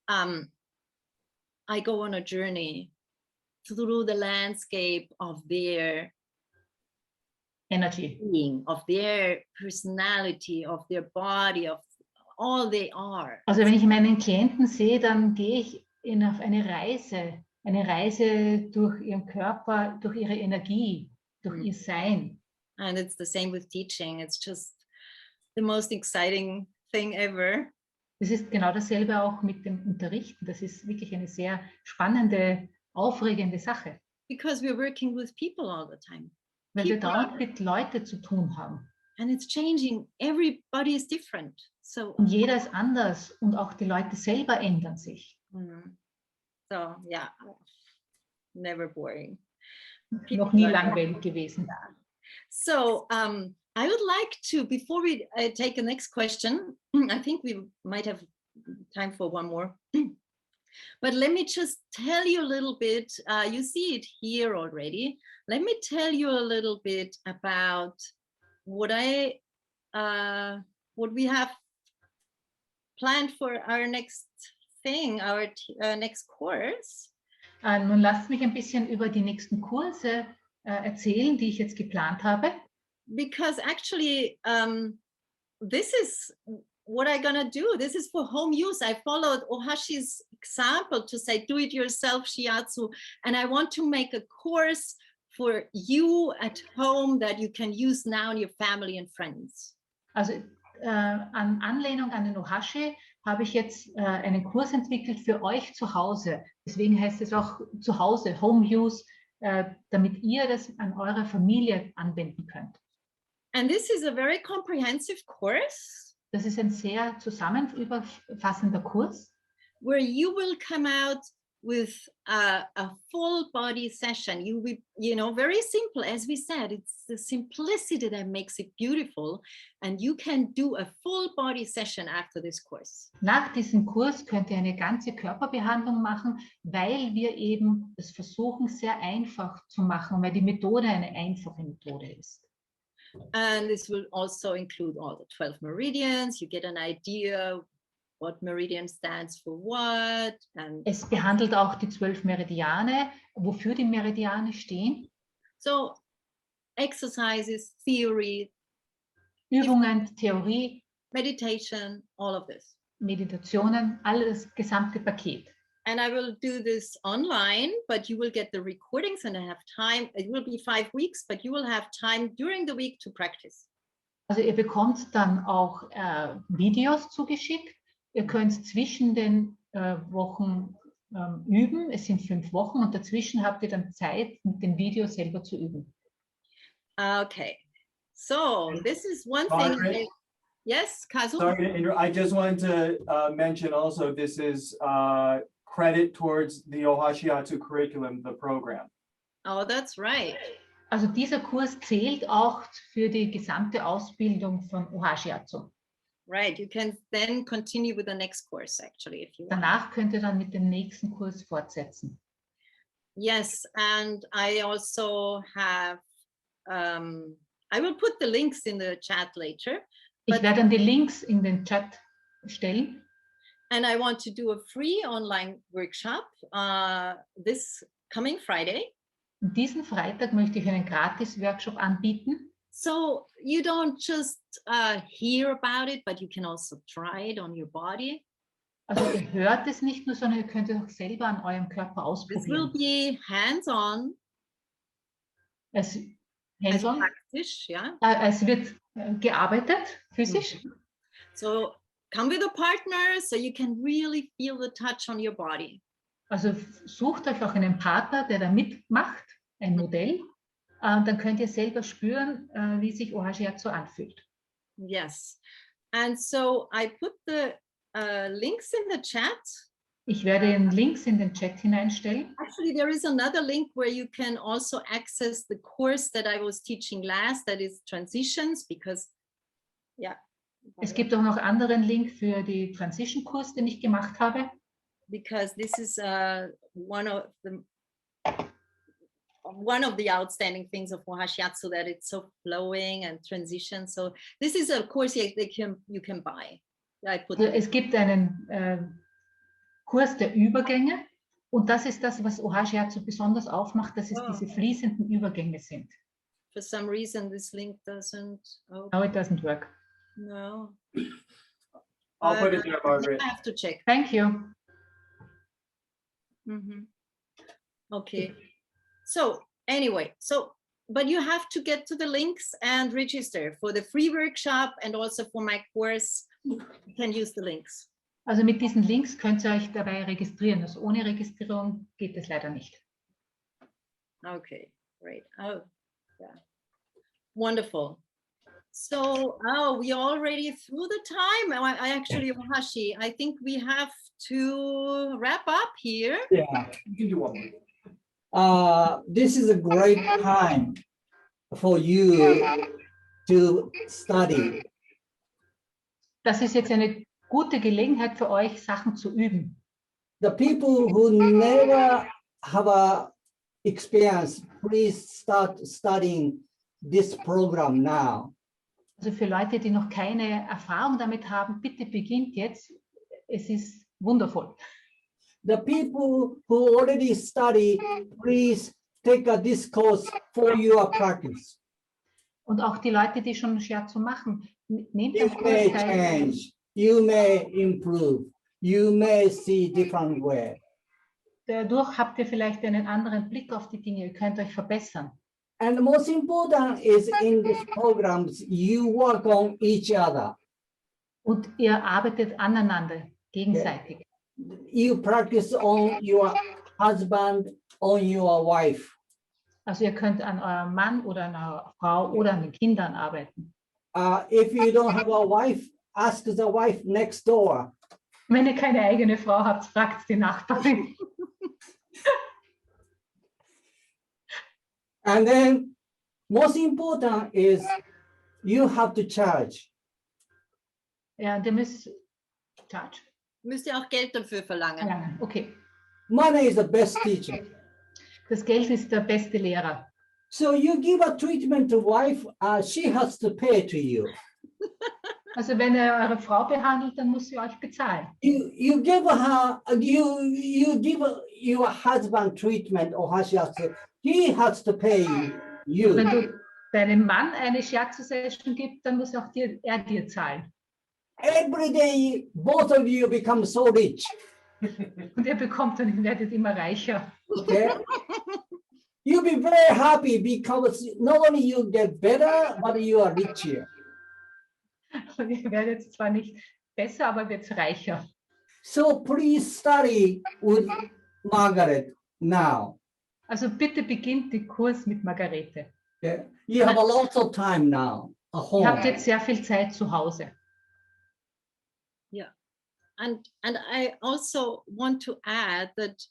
I go on a journey through the landscape of their Energy. being, of their personality, of their body, of all they are. Also wenn ich meinen Klienten sehe, dann gehe ich auf eine Reise durch ihren Körper, durch ihre Energie, durch ihr Sein. And it's the same with teaching. It's just the most exciting thing ever. Das ist genau dasselbe auch mit dem Unterrichten. Das ist wirklich eine sehr spannende, aufregende Sache. Because we're working with people all the time. Weil wir dauernd mit Leuten zu tun haben. And it's changing. Everybody is different. So, Und jeder ist anders und auch die Leute selber ändern sich. so yeah, never boring. Noch nie langweilig gewesen. So I would like to, before we take the next question, I think we might have time for one more. But let me just tell you a little bit, you see it here already. Let me tell you a little bit about what we have planned for our next thing, our next course. Nun lasst mich ein bisschen über die nächsten Kurse erzählen, die ich jetzt geplant habe. Because actually, this is what I'm gonna do. This is for home use. I followed Ohashi's example to say, do it yourself shiatsu. And I want to make a course for you at home that you can use now in your family and friends. Also an Anlehnung an den Ohashi habe ich jetzt einen Kurs entwickelt für euch zu Hause. Deswegen heißt es auch zu Hause, Home Use, damit ihr das an eurer Familie anwenden könnt. And this is a very comprehensive course. Das ist ein sehr zusammenfassender Kurs, where you will come out with a full body session. You will, very simple, as we said, it's the simplicity that makes it beautiful. And you can do a full body session after this course. Nach diesem Kurs könnt ihr eine ganze Körperbehandlung machen, weil wir eben das versuchen, sehr einfach zu machen, weil die Methode eine einfache Methode ist. And this will also include all the 12 meridians. You get an idea what meridian stands for what. And es behandelt auch die 12 Meridiane, wofür die Meridiane stehen. So exercises, theory, Übungen, Theorie, meditation, all of this. Meditationen, alles gesamte Paket. And I will do this online, but you will get the recordings and I have time. It will be 5 weeks, but you will have time during the week to practice. Also ihr bekommt dann auch Videos zugeschickt. Ihr könnt zwischen den Wochen üben. Es sind 5 Wochen und dazwischen habt ihr dann Zeit, mit dem Video selber zu üben. Okay, so this is one thing. Yes, Kazu? Sorry, I just wanted to mention also this is credit towards the Ohashiatsu curriculum, the program. Oh, that's right. Also dieser Kurs zählt auch für die gesamte Ausbildung von Ohashiatsu. Right, you can then continue with the next course actually if you want. Danach könnt ihr dann mit dem nächsten Kurs fortsetzen. Yes, and I also have, I will put the links in the chat later. Ich werde dann die Links in den Chat stellen. And I want to do a free online workshop this coming Friday. Diesen Freitag möchte ich einen Gratis-Workshop anbieten. So you don't just hear about it, but you can also try it on your body. Also ihr hört es nicht nur, sondern ihr könnt es auch selber an eurem Körper This will ausprobieren. be hands-on. Hands-on? Praktisch, ja. Es wird gearbeitet, physisch. So come with a partner so you can really feel the touch on your body. Also sucht euch auch einen Partner, der da mitmacht, ein Modell. Dann könnt ihr selber spüren, wie sich Ohashiatsu anfühlt. Yes. And so I put the links in the chat. Ich werde den Links in den Chat hineinstellen. Actually, there is another link where you can also access the course that I was teaching last, that is transitions, because, yeah. Es gibt auch noch einen anderen Link für die Transition-Kurs, den ich gemacht habe. Because this is one of the outstanding things of Ohashiatsu, that it's so flowing and transition. So this is a course you can buy. Es gibt einen Kurs der Übergänge und das ist das, was Ohashiatsu besonders aufmacht, dass es diese fließenden Übergänge sind. For some reason this link doesn't open. No, it doesn't work. No. I'll put it there, Margaret. I have to check. Thank you. Okay. So anyway, but you have to get to the links and register for the free workshop and also for my course. You can use the links. Also mit diesen Links könnt ihr euch dabei registrieren. Also ohne Registrierung geht es leider nicht. Okay, great. Oh, yeah. Wonderful. So, oh, we already through the time. I actually, Ohashi, I think we have to wrap up here. Yeah. You can do one more. This is a great time for you to study. Das ist jetzt eine gute Gelegenheit für euch, Sachen zu üben. The people who never have a experience, please start studying this program now. Also für Leute, die noch keine Erfahrung damit haben, bitte beginnt jetzt. Es ist wundervoll. The people who already study, please take this course for your practice. Und auch die Leute, die schon Shiatsu machen, nehmt You am Kurs may teil. change, you may improve, you may see different way. Dadurch habt ihr vielleicht einen anderen Blick auf die Dinge. Ihr könnt euch verbessern. And the most important is in these programs, you work on each other. Und ihr arbeitet aneinander, gegenseitig. You practice on your husband, on your wife. Also ihr könnt an eurem Mann oder an eurer Frau oder an den Kindern arbeiten. If you don't have a wife, ask the wife next door. Wenn ihr keine eigene Frau habt, fragt die Nachbarin. And then most important is you have to charge. Ja, und ihr müsst charge. Müsst ihr auch Geld dafür verlangen. Ja, okay. Money is the best teacher. Das Geld ist der beste Lehrer. So you give a treatment to wife, she has to pay to you. Also wenn ihr eure Frau behandelt, dann muss sie euch bezahlen. You give her, you give your husband treatment or Ohashiatsu, he has to pay you. Wenn du deinem Mann eine Shiatsu-Session gibst, dann muss auch er dir zahlen. Every day, both of you become so rich. Und ihr bekommt dann, werdet immer reicher. Okay? You'll be very happy because not only you get better, but you are richer. Und ihr werdet zwar nicht besser, aber wird reicher. So please study with Margaret now. Also bitte beginnt den Kurs mit Margarete. Okay? You have a lot of time now at home. Ihr habt jetzt sehr viel Zeit zu Hause. Yeah. And I also want to add that,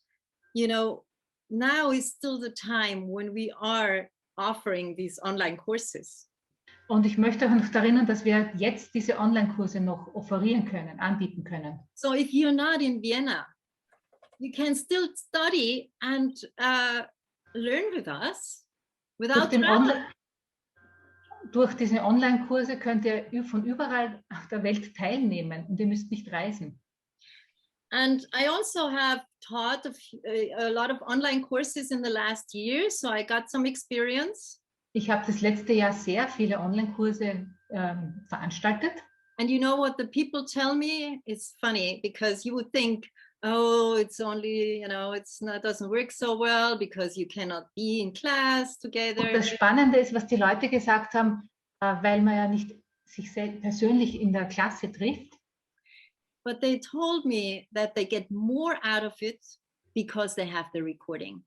you know, now is still the time when we are offering these online courses. Und ich möchte auch noch erinnern, dass wir jetzt diese Online-Kurse noch offerieren können, anbieten können. So if you're not in Vienna, you can still study and learn with us without travel. Durch diese Online-Kurse könnt ihr von überall auf der Welt teilnehmen und ihr müsst nicht reisen. And I also have taught a lot of online courses in the last year, so I got some experience. Ich habe das letzte Jahr sehr viele Online-Kurse veranstaltet. And you know what the people tell me? It's funny because you would think, oh, it's only, you know, doesn't work so well because you cannot be in class together. Und das Spannende ist, was die Leute gesagt haben, weil man ja nicht sich persönlich in der Klasse trifft. But they told me that they get more out of it because they have the recording.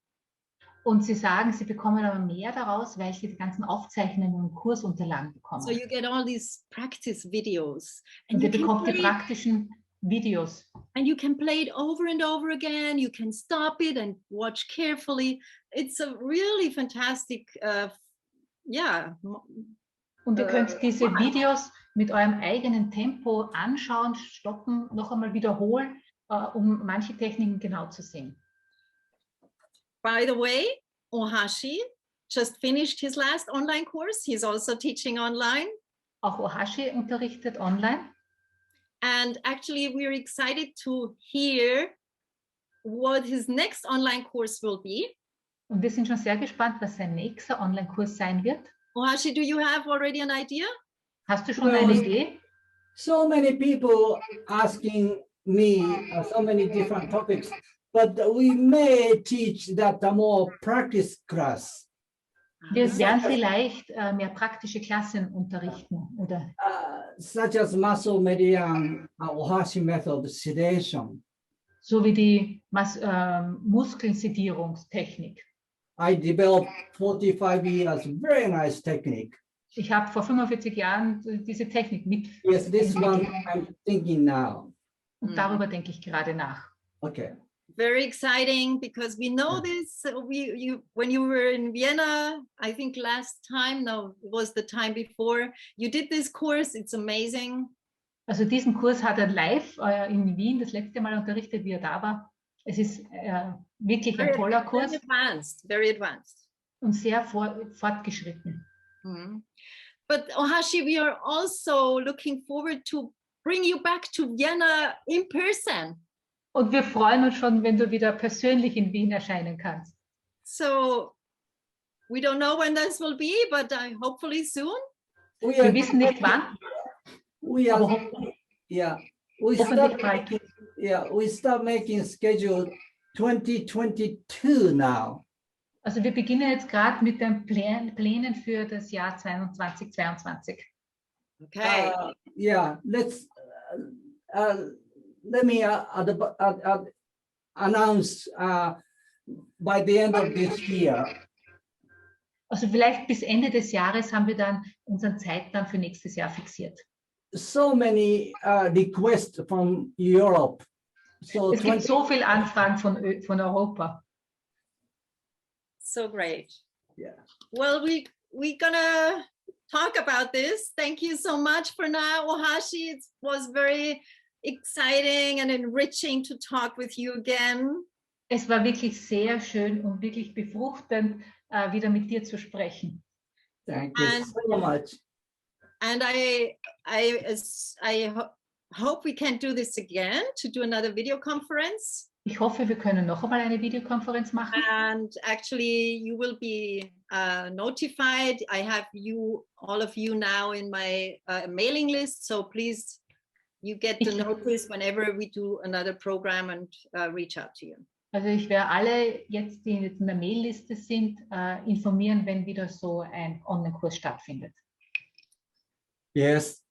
Und sie sagen, sie bekommen aber mehr daraus, weil sie die ganzen Aufzeichnungen und Kursunterlagen bekommen. So you get all these practice videos. Und ihr bekommt die praktischen Videos. And you can play it over and over again. You can stop it and watch carefully. It's a really fantastic, Und ihr könnt diese Videos mit eurem eigenen Tempo anschauen, stoppen, noch einmal wiederholen, um manche Techniken genau zu sehen. By the way, Ohashi just finished his last online course. He's also teaching online. Auch Ohashi unterrichtet online. And actually, we're excited to hear what his next online course will be. Und wir sind schon sehr gespannt, was sein nächster Online-Kurs sein wird. Ohashi, do you have already an idea? Hast du schon eine Idee? So many people asking me so many different topics, but we may teach that a more practice class. Wir werden vielleicht mehr praktische Klassen unterrichten, oder? Such as muscle median Ohashi method sedation. So wie die Muskelsedierungstechnik. I developed 45 years, very nice technique. Ich habe vor 45 Jahren diese Technik mit. Yes, this one I'm thinking now. Und darüber denke ich gerade nach. Okay. Very exciting because we know this. When you were in Vienna, I think last time, no, it was the time before, you did this course. It's amazing. Also diesen Kurs hat er live in Wien das letzte Mal unterrichtet, wie er da war. Es ist wirklich ein toller Kurs. Very advanced. Und sehr fortgeschritten. But Ohashi, we are also looking forward to bring you back to Vienna in person. Und wir freuen uns schon, wenn du wieder persönlich in Wien erscheinen kannst. So we don't know when this will be, but hopefully soon. Wir wissen nicht wann. We are, yeah. We start making schedule 2022 now. Also wir beginnen jetzt gerade mit den Plänen für das Jahr 2022. Okay. Yeah, let me announce by the end of this year. Also vielleicht bis Ende des Jahres haben wir dann unseren Zeitplan für nächstes Jahr fixiert. So many requests from Europe. So es gibt so viele Anfragen von Europa. So great. Yeah. Well, we're gonna talk about this. Thank you so much for now, Ohashi. It was very exciting and enriching to talk with you again. Es war wirklich sehr schön und wirklich befruchtend, wieder mit dir zu sprechen. Thank you so much. And I hope we can do this again, to do another video conference. Ich hoffe, wir können noch einmal eine Videokonferenz machen. And actually, you will be notified. I have all of you now in my mailing list. So please, you get the notice whenever we do another program and reach out to you. Also ich werde alle jetzt, die jetzt in der Mailliste sind, informieren, wenn wieder so ein Online-Kurs stattfindet. Yes.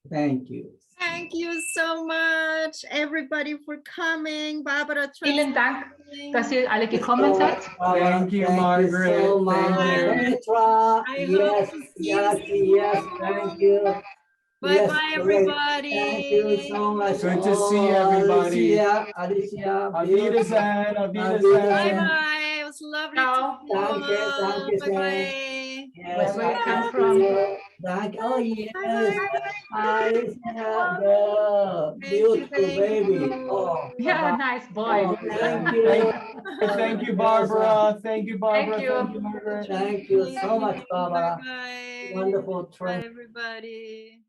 Thank you. Thank you so much, everybody, for coming. Barbara, vielen Dank, dass ihr alle gekommen seid. Thank you, Margaret. So Petra. Yes, thank you. Bye-bye, everybody. Thank you so much. Good to see everybody. Alicia. Auf Wiedersehen. Bye-bye. It was lovely Ciao. to meet you. Bye-bye. Yes, where you come from. Oh, yes. Beautiful baby. Oh, Yeah, nice boy. Oh, thank you. Thank you, Barbara. Thank you, Barbara. Thank you. Margaret. Thank you so much, Barbara. Bye-bye. Wonderful Bye, training. everybody.